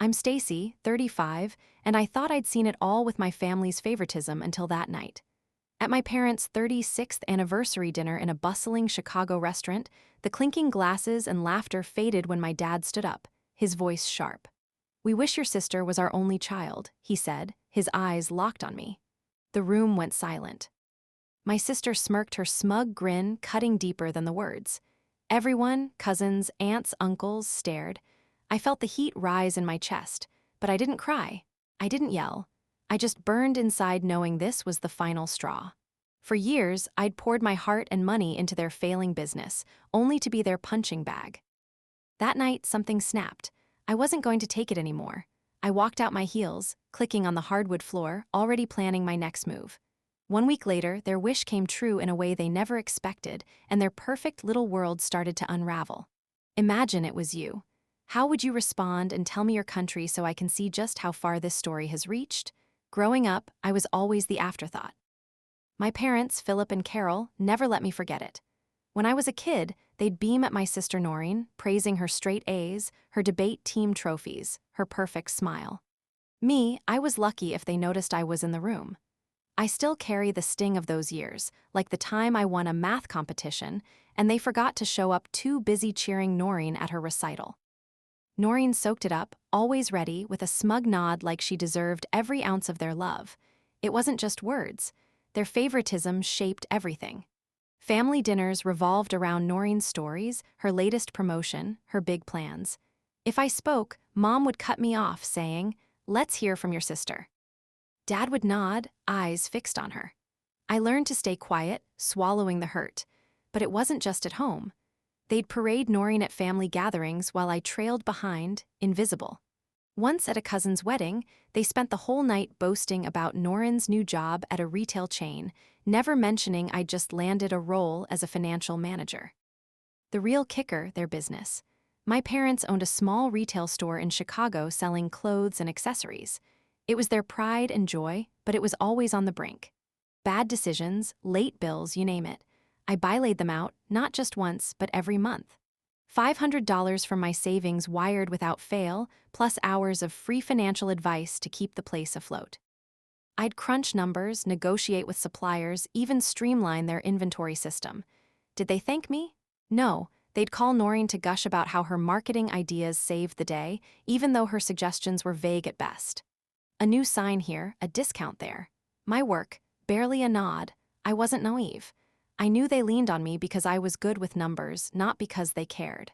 I'm Stacy, 35, and I thought I'd seen it all with my family's favoritism until that night. At my parents' 36th anniversary dinner in a bustling Chicago restaurant, the clinking glasses and laughter faded when my dad stood up, his voice sharp. "We wish your sister was our only child," he said, his eyes locked on me. The room went silent. My sister smirked, her smug grin cutting deeper than the words. Everyone, cousins, aunts, uncles, stared. I felt the heat rise in my chest, but I didn't cry. I didn't yell. I just burned inside knowing this was the final straw. For years, I'd poured my heart and money into their failing business, only to be their punching bag. That night, something snapped. I wasn't going to take it anymore. I walked out my heels, clicking on the hardwood floor, already planning my next move. 1 week later, their wish came true in a way they never expected, and their perfect little world started to unravel. Imagine it was you. How would you respond, and tell me your country so I can see just how far this story has reached? Growing up, I was always the afterthought. My parents, Philip and Carol, never let me forget it. When I was a kid, they'd beam at my sister Noreen, praising her straight A's, her debate team trophies, her perfect smile. Me, I was lucky if they noticed I was in the room. I still carry the sting of those years, like the time I won a math competition, and they forgot to show up, too busy cheering Noreen at her recital. Noreen soaked it up, always ready, with a smug nod like she deserved every ounce of their love. It wasn't just words. Their favoritism shaped everything. Family dinners revolved around Noreen's stories, her latest promotion, her big plans. If I spoke, Mom would cut me off, saying, "Let's hear from your sister." Dad would nod, eyes fixed on her. I learned to stay quiet, swallowing the hurt. But it wasn't just at home. They'd parade Noreen at family gatherings while I trailed behind, invisible. Once at a cousin's wedding, they spent the whole night boasting about Noreen's new job at a retail chain, never mentioning I'd just landed a role as a financial manager. The real kicker, their business. My parents owned a small retail store in Chicago selling clothes and accessories. It was their pride and joy, but it was always on the brink. Bad decisions, late bills, you name it. I bylaid them out, not just once, but every month. $500 from my savings wired without fail, plus hours of free financial advice to keep the place afloat. I'd crunch numbers, negotiate with suppliers, even streamline their inventory system. Did they thank me? No, they'd call Noreen to gush about how her marketing ideas saved the day, even though her suggestions were vague at best. A new sign here, a discount there. My work, barely a nod. I wasn't naive. I knew they leaned on me because I was good with numbers, not because they cared.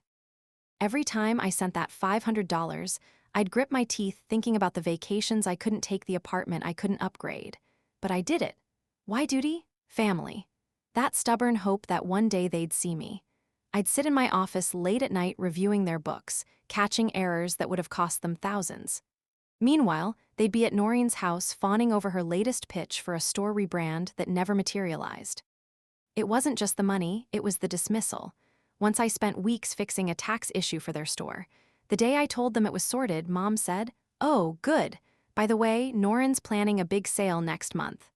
Every time I sent that $500, I'd grip my teeth thinking about the vacations I couldn't take, the apartment I couldn't upgrade. But I did it. Why duty? Family. That stubborn hope that one day they'd see me. I'd sit in my office late at night reviewing their books, catching errors that would have cost them thousands. Meanwhile, they'd be at Noreen's house fawning over her latest pitch for a store rebrand that never materialized. It wasn't just the money, it was the dismissal. Once I spent weeks fixing a tax issue for their store. The day I told them it was sorted, Mom said, "Oh, good. By the way, Noreen's planning a big sale next month."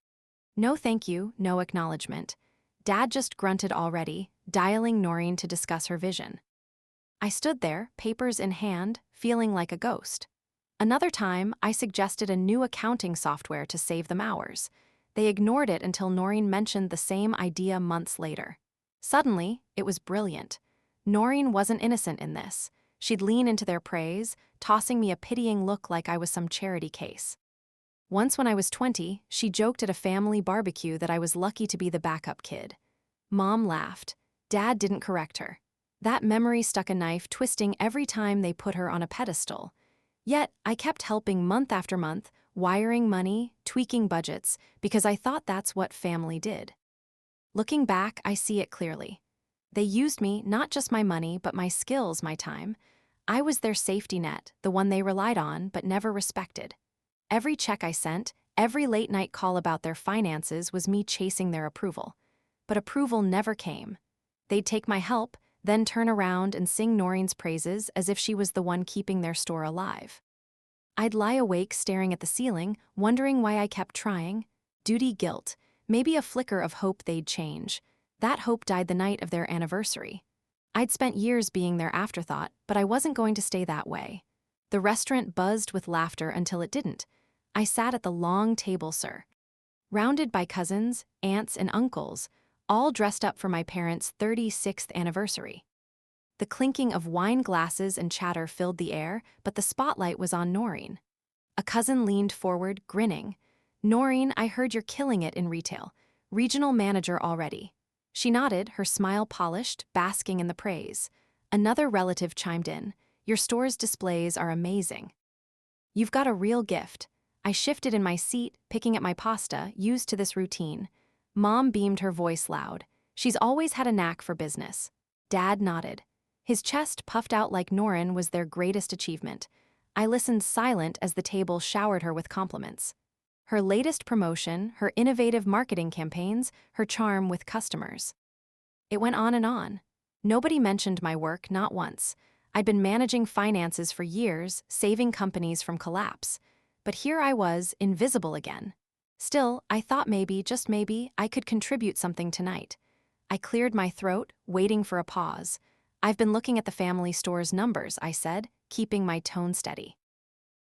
No thank you, no acknowledgement. Dad just grunted already, dialing Noreen to discuss her vision. I stood there, papers in hand, feeling like a ghost. Another time, I suggested a new accounting software to save them hours. They ignored it until Noreen mentioned the same idea months later. Suddenly, it was brilliant. Noreen wasn't innocent in this. She'd lean into their praise, tossing me a pitying look like I was some charity case. Once when I was 20, she joked at a family barbecue that I was lucky to be the backup kid. Mom laughed. Dad didn't correct her. That memory stuck a knife, twisting every time they put her on a pedestal. Yet, I kept helping month after month, wiring money, tweaking budgets, because I thought that's what family did. Looking back, I see it clearly. They used me, not just my money, but my skills, my time. I was their safety net, the one they relied on but never respected. Every check I sent, every late-night call about their finances was me chasing their approval. But approval never came. They'd take my help, then turn around and sing Noreen's praises as if she was the one keeping their store alive. I'd lie awake staring at the ceiling, wondering why I kept trying. Duty, guilt, maybe a flicker of hope they'd change. That hope died the night of their anniversary. I'd spent years being their afterthought, but I wasn't going to stay that way. The restaurant buzzed with laughter until it didn't. I sat at the long table, sir, rounded by cousins, aunts, and uncles, all dressed up for my parents' 36th anniversary. The clinking of wine glasses and chatter filled the air, but the spotlight was on Noreen. A cousin leaned forward, grinning. "Noreen, I heard you're killing it in retail. Regional manager already." She nodded, her smile polished, basking in the praise. Another relative chimed in. "Your store's displays are amazing." "You've got a real gift." I shifted in my seat, picking at my pasta, used to this routine. Mom beamed, her voice loud. "She's always had a knack for business." Dad nodded. His chest puffed out like Noreen was their greatest achievement. I listened silent as the table showered her with compliments. Her latest promotion, her innovative marketing campaigns, her charm with customers. It went on and on. Nobody mentioned my work, not once. I'd been managing finances for years, saving companies from collapse. But here I was, invisible again. Still, I thought maybe, just maybe, I could contribute something tonight. I cleared my throat, waiting for a pause. "I've been looking at the family store's numbers," I said, keeping my tone steady.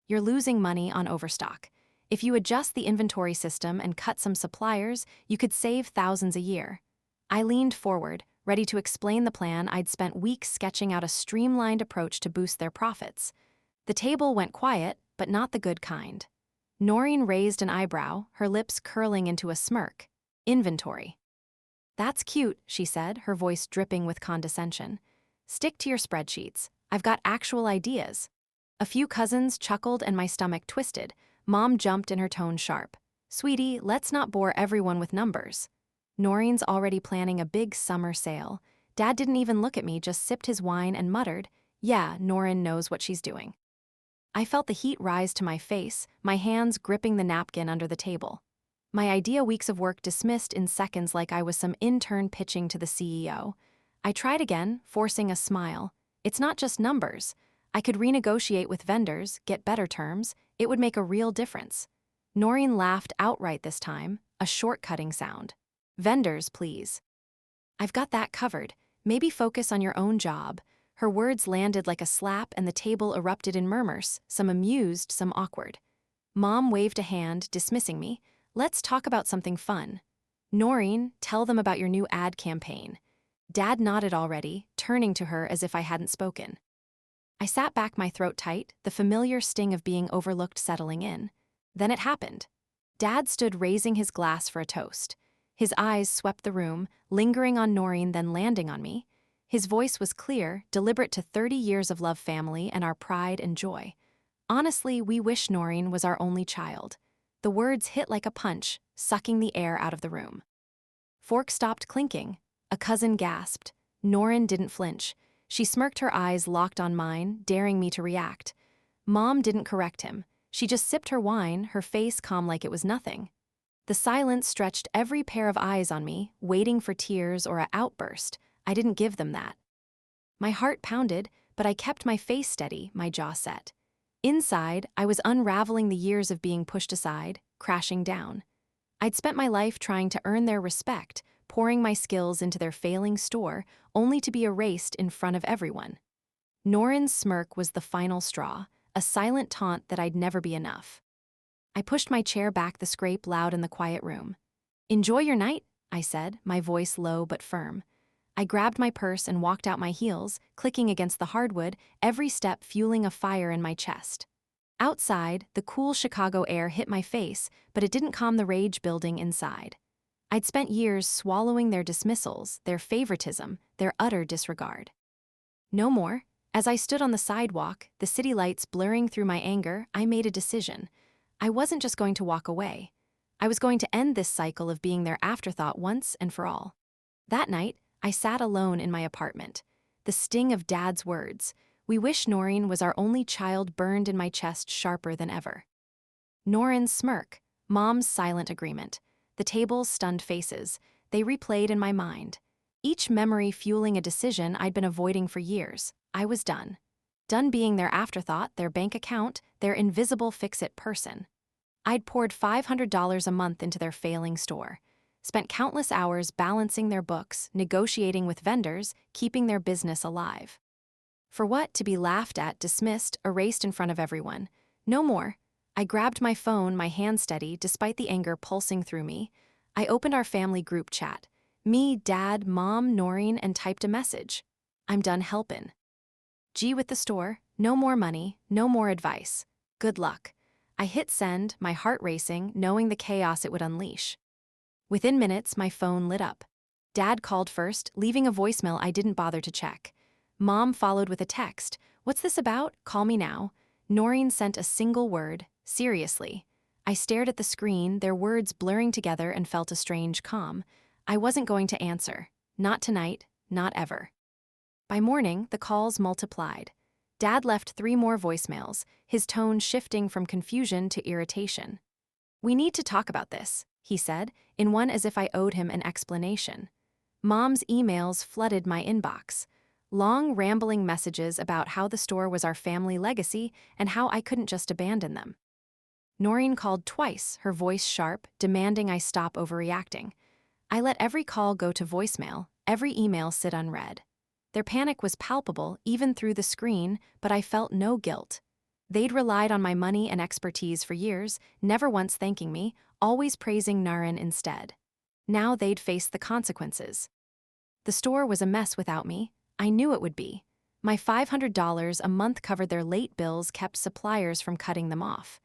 "You're losing money on overstock. If you adjust the inventory system and cut some suppliers, you could save thousands a year." I leaned forward, ready to explain the plan I'd spent weeks sketching out, a streamlined approach to boost their profits. The table went quiet, but not the good kind. Noreen raised an eyebrow, her lips curling into a smirk. "Inventory. That's cute," she said, her voice dripping with condescension. "Stick to your spreadsheets. I've got actual ideas." A few cousins chuckled and my stomach twisted. Mom jumped in, her tone sharp. "Sweetie, let's not bore everyone with numbers." Noreen's already planning a big summer sale. Dad didn't even look at me, just sipped his wine and muttered, "Yeah, Noreen knows what she's doing." I felt the heat rise to my face, my hands gripping the napkin under the table. My idea, weeks of work dismissed in seconds like I was some intern pitching to the CEO. I tried again, forcing a smile. "It's not just numbers. I could renegotiate with vendors, get better terms. It would make a real difference." Noreen laughed outright this time, a shortcutting sound. "Vendors, please." "I've got that covered. Maybe focus on your own job." Her words landed like a slap and the table erupted in murmurs, some amused, some awkward. Mom waved a hand, dismissing me. "Let's talk about something fun." "Noreen, tell them about your new ad campaign." Dad nodded already, turning to her as if I hadn't spoken. I sat back, my throat tight, the familiar sting of being overlooked settling in. Then it happened. Dad stood raising his glass for a toast. His eyes swept the room, lingering on Noreen, then landing on me. His voice was clear, deliberate, to 30 years of love, family, and our pride and joy. "Honestly, we wish Noreen was our only child." The words hit like a punch, sucking the air out of the room. Forks stopped clinking. A cousin gasped. Noreen didn't flinch. She smirked, her eyes locked on mine, daring me to react. Mom didn't correct him. She just sipped her wine, her face calm like it was nothing. The silence stretched every pair of eyes on me, waiting for tears or an outburst. I didn't give them that. My heart pounded, but I kept my face steady, my jaw set. Inside, I was unraveling the years of being pushed aside, crashing down. I'd spent my life trying to earn their respect, pouring my skills into their failing store, only to be erased in front of everyone. Noreen's smirk was the final straw, a silent taunt that I'd never be enough. I pushed my chair back, the scrape loud in the quiet room. "Enjoy your night," I said, my voice low but firm. I grabbed my purse and walked out, my heels clicking against the hardwood, every step fueling a fire in my chest. Outside, the cool Chicago air hit my face, but it didn't calm the rage building inside. I'd spent years swallowing their dismissals, their favoritism, their utter disregard. No more. As I stood on the sidewalk, the city lights blurring through my anger, I made a decision. I wasn't just going to walk away. I was going to end this cycle of being their afterthought once and for all. That night, I sat alone in my apartment. The sting of Dad's words, "We wish Noreen was our only child," burned in my chest sharper than ever. Noreen's smirk, Mom's silent agreement, the table's stunned faces, they replayed in my mind. Each memory fueling a decision I'd been avoiding for years. I was done. Done being their afterthought, their bank account, their invisible fix-it person. I'd poured $500 a month into their failing store. Spent countless hours balancing their books, negotiating with vendors, keeping their business alive. For what? To be laughed at, dismissed, erased in front of everyone. No more. I grabbed my phone, my hand steady, despite the anger pulsing through me. I opened our family group chat. Me, Dad, Mom, Noreen, and typed a message. I'm done helpin'. G with the store, no more money, no more advice. Good luck. I hit send, my heart racing, knowing the chaos it would unleash. Within minutes, my phone lit up. Dad called first, leaving a voicemail I didn't bother to check. Mom followed with a text. What's this about? Call me now. Noreen sent a single word, seriously. I stared at the screen, their words blurring together, and felt a strange calm. I wasn't going to answer. Not tonight, not ever. By morning, the calls multiplied. Dad left 3 more voicemails, his tone shifting from confusion to irritation. We need to talk about this, he said, in one as if I owed him an explanation. Mom's emails flooded my inbox. Long, rambling messages about how the store was our family legacy and how I couldn't just abandon them. Noreen called twice, her voice sharp, demanding I stop overreacting. I let every call go to voicemail, every email sit unread. Their panic was palpable, even through the screen, but I felt no guilt. They'd relied on my money and expertise for years, never once thanking me, always praising Naren instead. Now they'd face the consequences. The store was a mess without me. I knew it would be. My $500 a month covered their late bills, kept suppliers from cutting them off.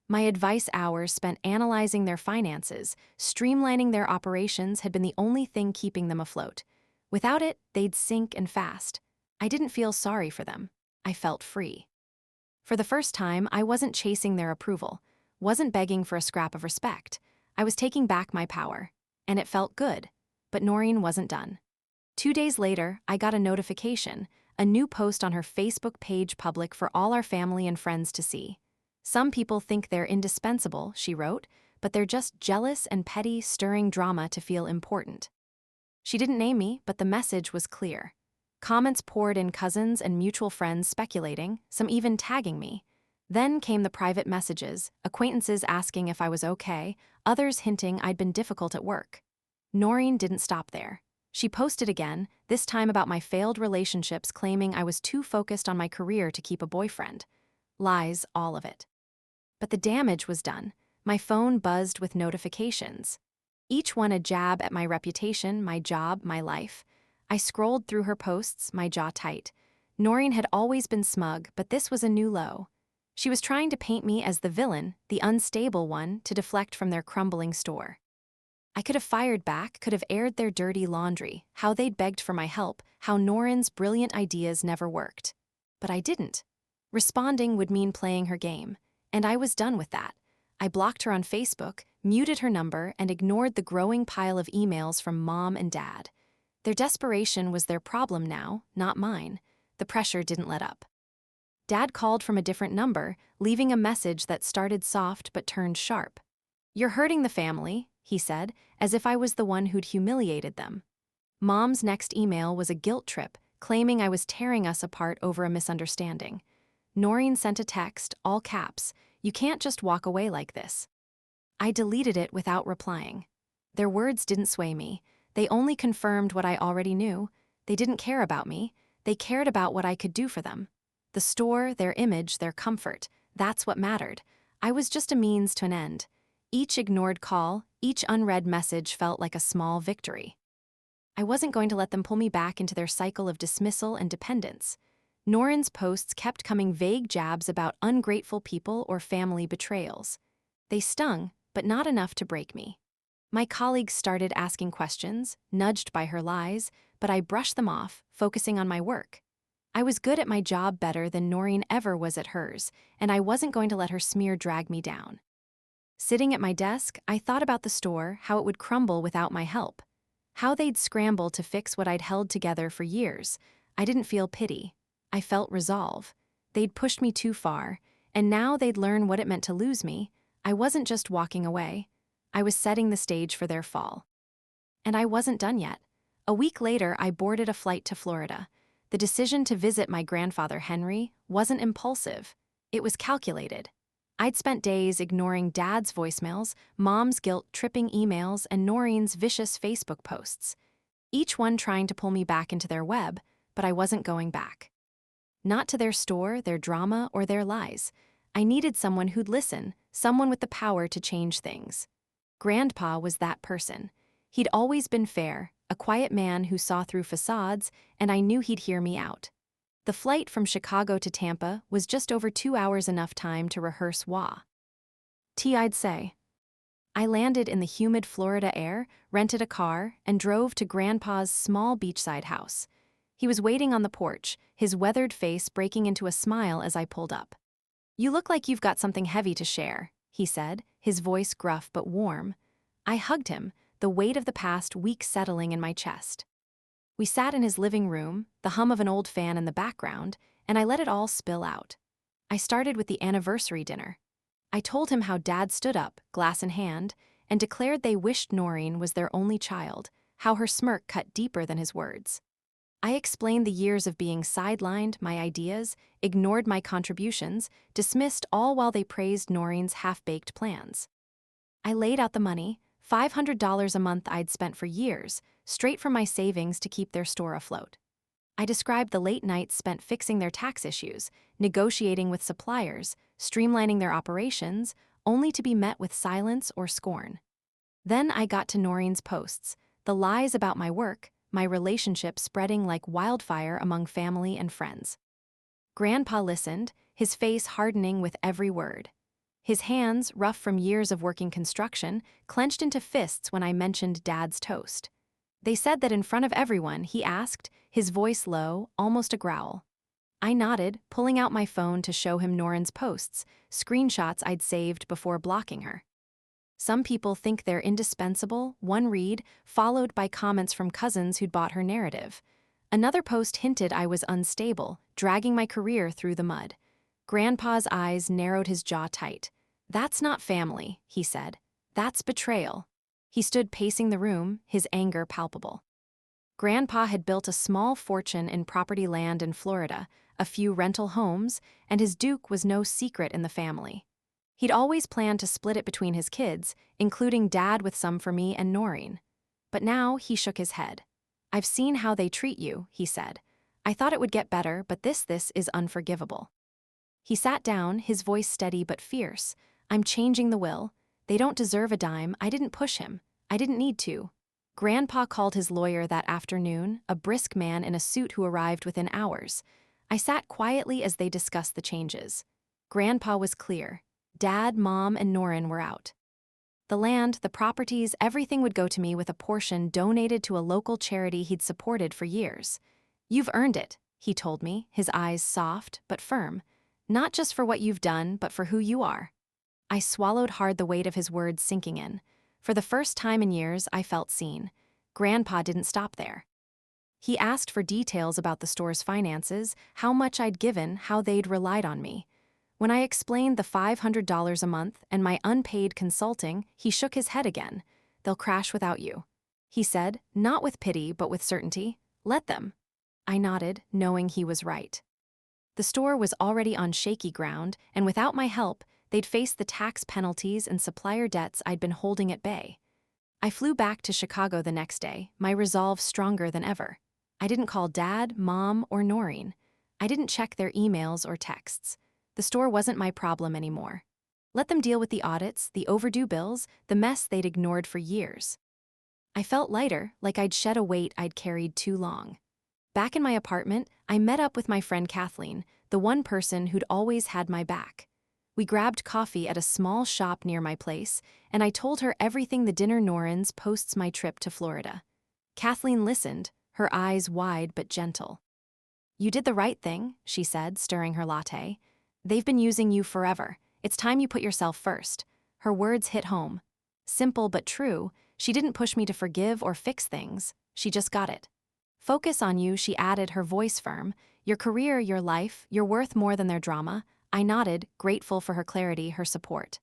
My advice hours spent analyzing their finances, streamlining their operations had been the only thing keeping them afloat. Without it, they'd sink and fast. I didn't feel sorry for them. I felt free. For the first time, I wasn't chasing their approval, wasn't begging for a scrap of respect. I was taking back my power. And it felt good. But Noreen wasn't done. 2 days later, I got a notification, a new post on her Facebook page public for all our family and friends to see. Some people think they're indispensable, she wrote, but they're just jealous and petty, stirring drama to feel important. She didn't name me, but the message was clear. Comments poured in, cousins and mutual friends speculating, some even tagging me. Then came the private messages, acquaintances asking if I was okay, others hinting I'd been difficult at work. Noreen didn't stop there. She posted again, this time about my failed relationships, claiming I was too focused on my career to keep a boyfriend. Lies, all of it. But the damage was done. My phone buzzed with notifications. Each one a jab at my reputation, my job, my life. I scrolled through her posts, my jaw tight. Noreen had always been smug, but this was a new low. She was trying to paint me as the villain, the unstable one, to deflect from their crumbling store. I could have fired back, could have aired their dirty laundry, how they'd begged for my help, how Noreen's brilliant ideas never worked. But I didn't. Responding would mean playing her game, and I was done with that. I blocked her on Facebook, muted her number, and ignored the growing pile of emails from Mom and Dad. Their desperation was their problem now, not mine. The pressure didn't let up. Dad called from a different number, leaving a message that started soft but turned sharp. "You're hurting the family," he said, as if I was the one who'd humiliated them. Mom's next email was a guilt trip, claiming I was tearing us apart over a misunderstanding. Noreen sent a text, all caps, "You can't just walk away like this." I deleted it without replying. Their words didn't sway me. They only confirmed what I already knew. They didn't care about me. They cared about what I could do for them. The store, their image, their comfort, that's what mattered. I was just a means to an end. Each ignored call, each unread message felt like a small victory. I wasn't going to let them pull me back into their cycle of dismissal and dependence. Noreen's posts kept coming, vague jabs about ungrateful people or family betrayals. They stung, but not enough to break me. My colleagues started asking questions, nudged by her lies, but I brushed them off, focusing on my work. I was good at my job, better than Noreen ever was at hers, and I wasn't going to let her smear drag me down. Sitting at my desk, I thought about the store, how it would crumble without my help. How they'd scramble to fix what I'd held together for years. I didn't feel pity. I felt resolve. They'd pushed me too far, and now they'd learn what it meant to lose me. I wasn't just walking away. I was setting the stage for their fall. And I wasn't done yet. A week later, I boarded a flight to Florida. The decision to visit my grandfather Henry wasn't impulsive. It was calculated. I'd spent days ignoring Dad's voicemails, Mom's guilt-tripping emails, and Noreen's vicious Facebook posts. Each one trying to pull me back into their web, but I wasn't going back. Not to their store, their drama, or their lies. I needed someone who'd listen, someone with the power to change things. Grandpa was that person. He'd always been fair, a quiet man who saw through facades, and I knew he'd hear me out. The flight from Chicago to Tampa was just over 2 hours, enough time to rehearse wah. I'd say. I landed in the humid Florida air, rented a car, and drove to Grandpa's small beachside house. He was waiting on the porch, his weathered face breaking into a smile as I pulled up. "You look like you've got something heavy to share," he said, his voice gruff but warm. I hugged him, the weight of the past week settling in my chest. We sat in his living room, the hum of an old fan in the background, and I let it all spill out. I started with the anniversary dinner. I told him how Dad stood up, glass in hand, and declared they wished Noreen was their only child, how her smirk cut deeper than his words. I explained the years of being sidelined, my ideas, ignored my contributions, dismissed all while they praised Noreen's half-baked plans. I laid out the money, $500 a month I'd spent for years, straight from my savings to keep their store afloat. I described the late nights spent fixing their tax issues, negotiating with suppliers, streamlining their operations, only to be met with silence or scorn. Then I got to Noreen's posts, the lies about my work, my relationship spreading like wildfire among family and friends. Grandpa listened, his face hardening with every word. His hands, rough from years of working construction, clenched into fists when I mentioned Dad's toast. They said that in front of everyone, he asked, his voice low, almost a growl. I nodded, pulling out my phone to show him Noreen's posts, screenshots I'd saved before blocking her. Some people think they're indispensable, one read, followed by comments from cousins who'd bought her narrative. Another post hinted I was unstable, dragging my career through the mud. Grandpa's eyes narrowed, his jaw tight. "That's not family," he said. "That's betrayal." He stood pacing the room, his anger palpable. Grandpa had built a small fortune in property land in Florida, a few rental homes, and his Duke was no secret in the family. He'd always planned to split it between his kids, including Dad with some for me and Noreen. But now he shook his head. "I've seen how they treat you," he said. "I thought it would get better, but this is unforgivable." He sat down, his voice steady but fierce. "I'm changing the will. They don't deserve a dime. I didn't push him. I didn't need to." Grandpa called his lawyer that afternoon, a brisk man in a suit who arrived within hours. I sat quietly as they discussed the changes. Grandpa was clear. Dad, Mom, and Noreen were out. The land, the properties, everything would go to me with a portion donated to a local charity he'd supported for years. "You've earned it," he told me, his eyes soft but firm. "Not just for what you've done, but for who you are." I swallowed hard, the weight of his words sinking in. For the first time in years, I felt seen. Grandpa didn't stop there. He asked for details about the store's finances, how much I'd given, how they'd relied on me. When I explained the $500 a month and my unpaid consulting, he shook his head again. "They'll crash without you," he said, not with pity but with certainty. "Let them." I nodded, knowing he was right. The store was already on shaky ground, and without my help, they'd face the tax penalties and supplier debts I'd been holding at bay. I flew back to Chicago the next day, my resolve stronger than ever. I didn't call Dad, Mom, or Noreen. I didn't check their emails or texts. The store wasn't my problem anymore. Let them deal with the audits, the overdue bills, the mess they'd ignored for years. I felt lighter, like I'd shed a weight I'd carried too long. Back in my apartment, I met up with my friend Kathleen, the one person who'd always had my back. We grabbed coffee at a small shop near my place, and I told her everything the dinner Noreen's posts my trip to Florida. Kathleen listened, her eyes wide but gentle. "You did the right thing," she said, stirring her latte. "They've been using you forever. It's time you put yourself first." Her words hit home. Simple but true, she didn't push me to forgive or fix things. She just got it. "Focus on you," she added, her voice firm. "Your career, your life, you're worth more than their drama." I nodded, grateful for her clarity, her support.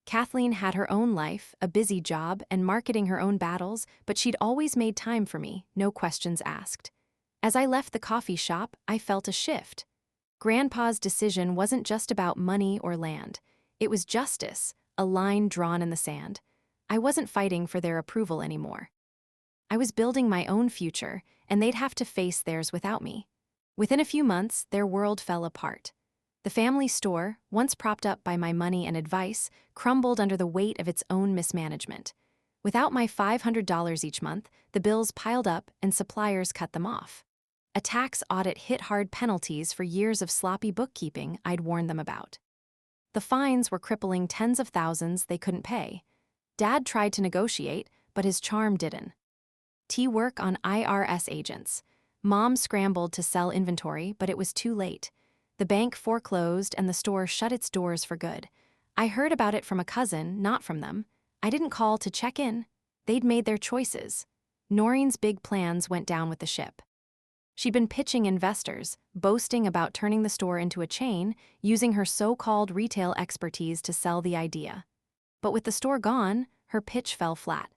Kathleen had her own life, a busy job, and marketing her own battles, but she'd always made time for me, no questions asked. As I left the coffee shop, I felt a shift. Grandpa's decision wasn't just about money or land. It was justice, a line drawn in the sand. I wasn't fighting for their approval anymore. I was building my own future, and they'd have to face theirs without me. Within a few months, their world fell apart. The family store, once propped up by my money and advice, crumbled under the weight of its own mismanagement. Without my $500 each month, the bills piled up and suppliers cut them off. A tax audit hit hard penalties for years of sloppy bookkeeping I'd warned them about. The fines were crippling tens of thousands they couldn't pay. Dad tried to negotiate, but his charm didn't. Work on IRS agents. Mom scrambled to sell inventory, but it was too late. The bank foreclosed and the store shut its doors for good. I heard about it from a cousin, not from them. I didn't call to check in. They'd made their choices. Noreen's big plans went down with the ship. She'd been pitching investors, boasting about turning the store into a chain, using her so-called retail expertise to sell the idea. But with the store gone, her pitch fell flat.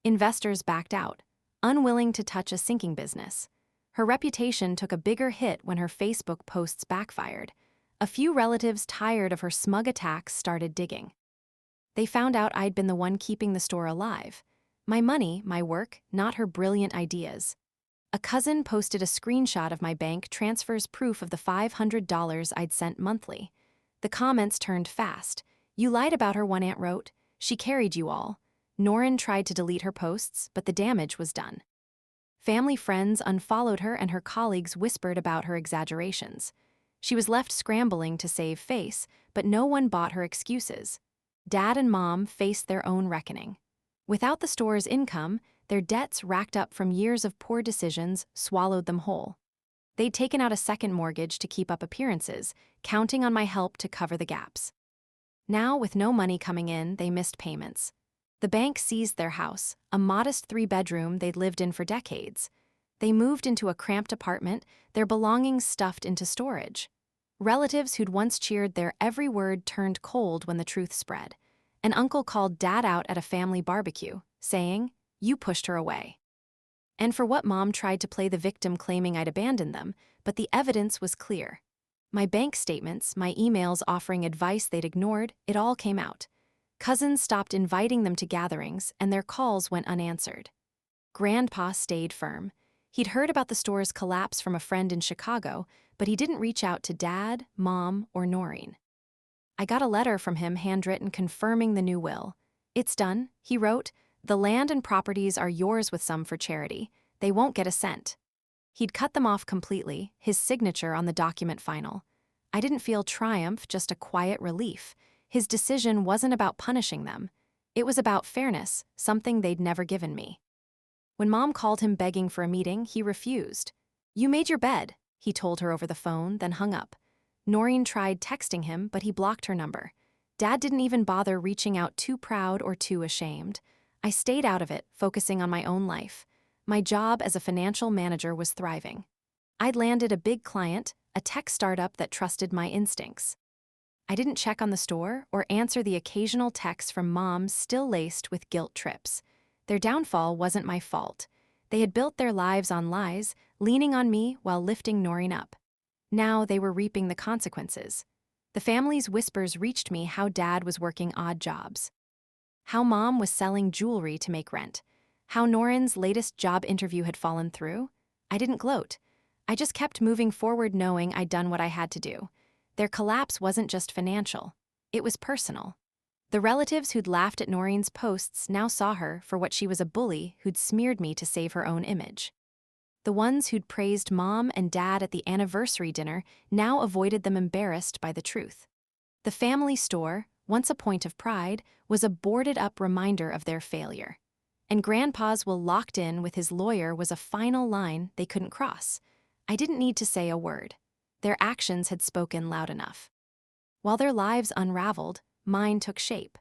Investors backed out, unwilling to touch a sinking business. Her reputation took a bigger hit when her Facebook posts backfired. A few relatives tired of her smug attacks started digging. They found out I'd been the one keeping the store alive. My money, my work, not her brilliant ideas. A cousin posted a screenshot of my bank transfers proof of the $500 I'd sent monthly. The comments turned fast. "You lied about her," one aunt wrote. "She carried you all." Noreen tried to delete her posts, but the damage was done. Family friends unfollowed her and her colleagues whispered about her exaggerations. She was left scrambling to save face, but no one bought her excuses. Dad and Mom faced their own reckoning. Without the store's income, their debts racked up from years of poor decisions swallowed them whole. They'd taken out a second mortgage to keep up appearances, counting on my help to cover the gaps. Now, with no money coming in, they missed payments. The bank seized their house, a modest 3-bedroom they'd lived in for decades. They moved into a cramped apartment, their belongings stuffed into storage. Relatives who'd once cheered their every word turned cold when the truth spread. An uncle called Dad out at a family barbecue, saying, "You pushed her away." And for what, Mom tried to play the victim, claiming I'd abandoned them, but the evidence was clear. My bank statements, my emails offering advice they'd ignored, it all came out. Cousins stopped inviting them to gatherings, and their calls went unanswered. Grandpa stayed firm. He'd heard about the store's collapse from a friend in Chicago, but he didn't reach out to Dad, Mom, or Noreen. I got a letter from him handwritten confirming the new will. "It's done," he wrote. "The land and properties are yours with some for charity. They won't get a cent." He'd cut them off completely, his signature on the document final. I didn't feel triumph, just a quiet relief. His decision wasn't about punishing them. It was about fairness, something they'd never given me. When Mom called him begging for a meeting, he refused. "You made your bed," he told her over the phone, then hung up. Noreen tried texting him, but he blocked her number. Dad didn't even bother reaching out, too proud or too ashamed. I stayed out of it, focusing on my own life. My job as a financial manager was thriving. I'd landed a big client, a tech startup that trusted my instincts. I didn't check on the store or answer the occasional text from Mom still laced with guilt trips. Their downfall wasn't my fault. They had built their lives on lies, leaning on me while lifting Noreen up. Now they were reaping the consequences. The family's whispers reached me how Dad was working odd jobs, how Mom was selling jewelry to make rent, how Noreen's latest job interview had fallen through. I didn't gloat. I just kept moving forward, knowing I'd done what I had to do. Their collapse wasn't just financial. It was personal. The relatives who'd laughed at Noreen's posts now saw her for what she was, a bully who'd smeared me to save her own image. The ones who'd praised Mom and Dad at the anniversary dinner now avoided them, embarrassed by the truth. The family store, once a point of pride, was a boarded-up reminder of their failure. And Grandpa's will locked in with his lawyer was a final line they couldn't cross. I didn't need to say a word. Their actions had spoken loud enough. While their lives unraveled, mine took shape.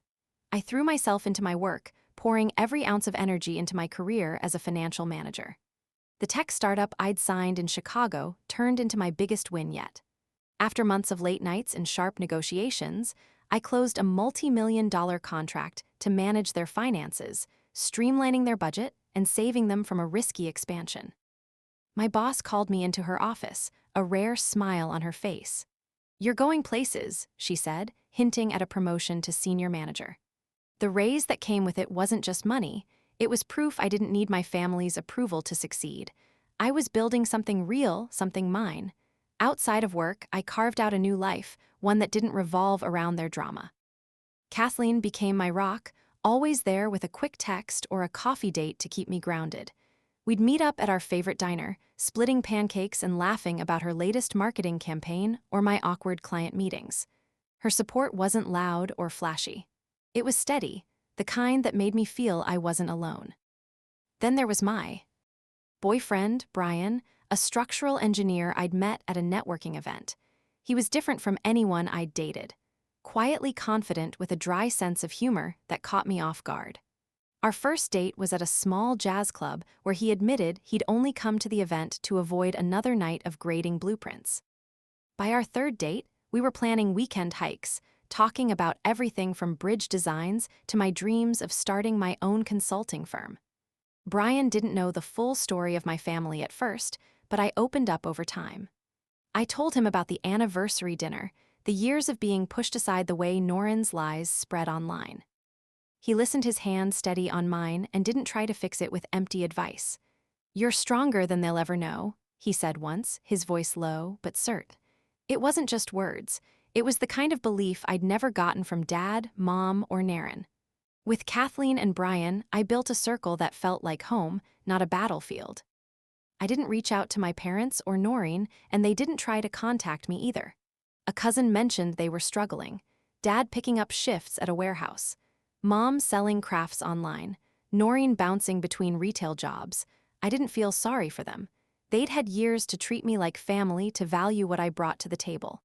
I threw myself into my work, pouring every ounce of energy into my career as a financial manager. The tech startup I'd signed in Chicago turned into my biggest win yet. After months of late nights and sharp negotiations, I closed a multi-million-dollar contract to manage their finances, streamlining their budget and saving them from a risky expansion. My boss called me into her office, a rare smile on her face. "You're going places," she said, hinting at a promotion to senior manager. The raise that came with it wasn't just money. It was proof I didn't need my family's approval to succeed. I was building something real, something mine. Outside of work, I carved out a new life, one that didn't revolve around their drama. Kathleen became my rock, always there with a quick text or a coffee date to keep me grounded. We'd meet up at our favorite diner, splitting pancakes and laughing about her latest marketing campaign or my awkward client meetings. Her support wasn't loud or flashy. It was steady, the kind that made me feel I wasn't alone. Then there was my boyfriend, Brian, a structural engineer I'd met at a networking event. He was different from anyone I'd dated, quietly confident with a dry sense of humor that caught me off guard. Our first date was at a small jazz club where he admitted he'd only come to the event to avoid another night of grading blueprints. By our third date, we were planning weekend hikes, talking about everything from bridge designs to my dreams of starting my own consulting firm. Brian didn't know the full story of my family at first, but I opened up over time. I told him about the anniversary dinner, the years of being pushed aside the way Norin's lies spread online. He listened, his hand steady on mine, and didn't try to fix it with empty advice. "You're stronger than they'll ever know," he said once, his voice low but cert. It wasn't just words. It was the kind of belief I'd never gotten from Dad, Mom, or Naren. With Kathleen and Brian, I built a circle that felt like home, not a battlefield. I didn't reach out to my parents or Noreen, and they didn't try to contact me either. A cousin mentioned they were struggling. Dad picking up shifts at a warehouse. Mom selling crafts online. Noreen bouncing between retail jobs. I didn't feel sorry for them. They'd had years to treat me like family, to value what I brought to the table.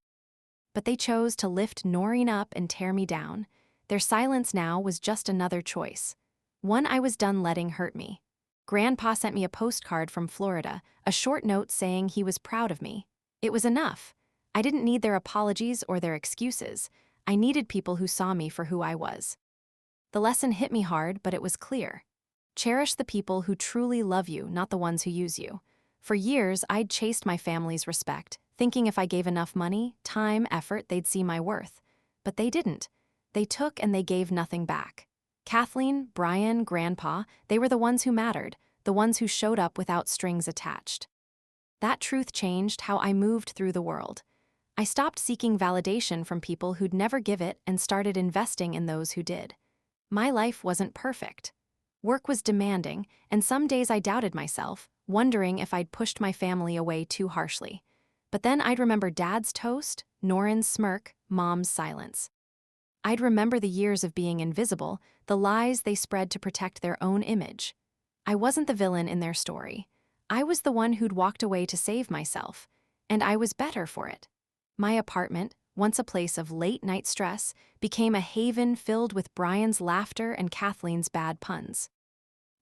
But they chose to lift Noreen up and tear me down. Their silence now was just another choice. One I was done letting hurt me. Grandpa sent me a postcard from Florida, a short note saying he was proud of me. It was enough. I didn't need their apologies or their excuses. I needed people who saw me for who I was. The lesson hit me hard, but it was clear. Cherish the people who truly love you, not the ones who use you. For years, I'd chased my family's respect, thinking if I gave enough money, time, effort, they'd see my worth. But they didn't. They took and they gave nothing back. Kathleen, Brian, Grandpa, they were the ones who mattered, the ones who showed up without strings attached. That truth changed how I moved through the world. I stopped seeking validation from people who'd never give it and started investing in those who did. My life wasn't perfect. Work was demanding, and some days I doubted myself, wondering if I'd pushed my family away too harshly. But then I'd remember Dad's toast, Norin's smirk, Mom's silence. I'd remember the years of being invisible, the lies they spread to protect their own image. I wasn't the villain in their story. I was the one who'd walked away to save myself, and I was better for it. My apartment, once a place of late-night stress, became a haven filled with Brian's laughter and Kathleen's bad puns.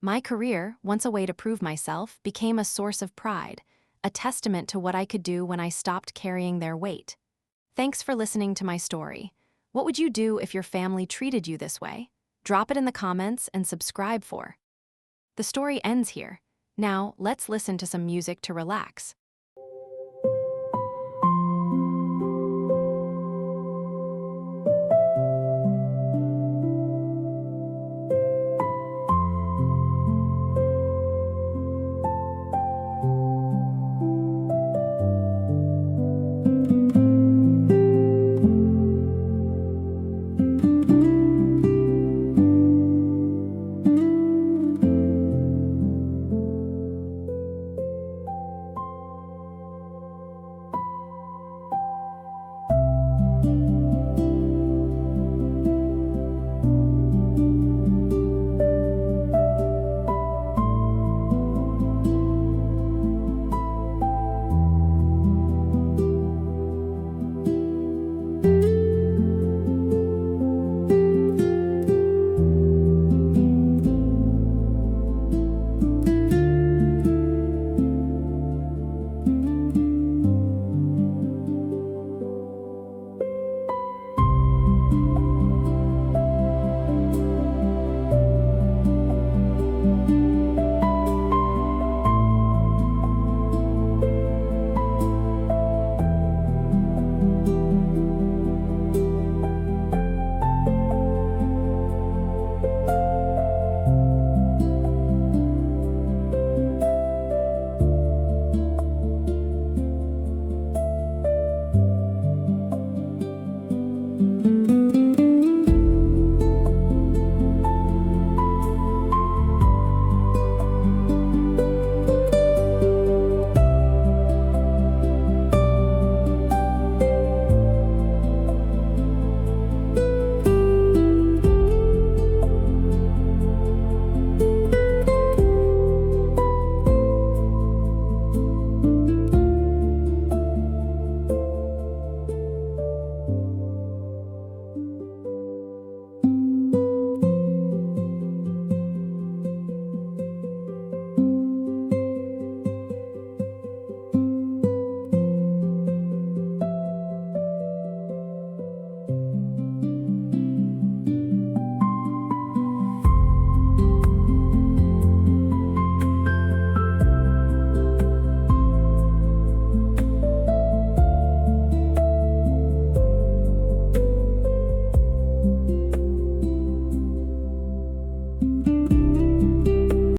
My career, once a way to prove myself, became a source of pride, a testament to what I could do when I stopped carrying their weight. Thanks for listening to my story. What would you do if your family treated you this way? Drop it in the comments and subscribe for. The story ends here. Now, let's listen to some music to relax.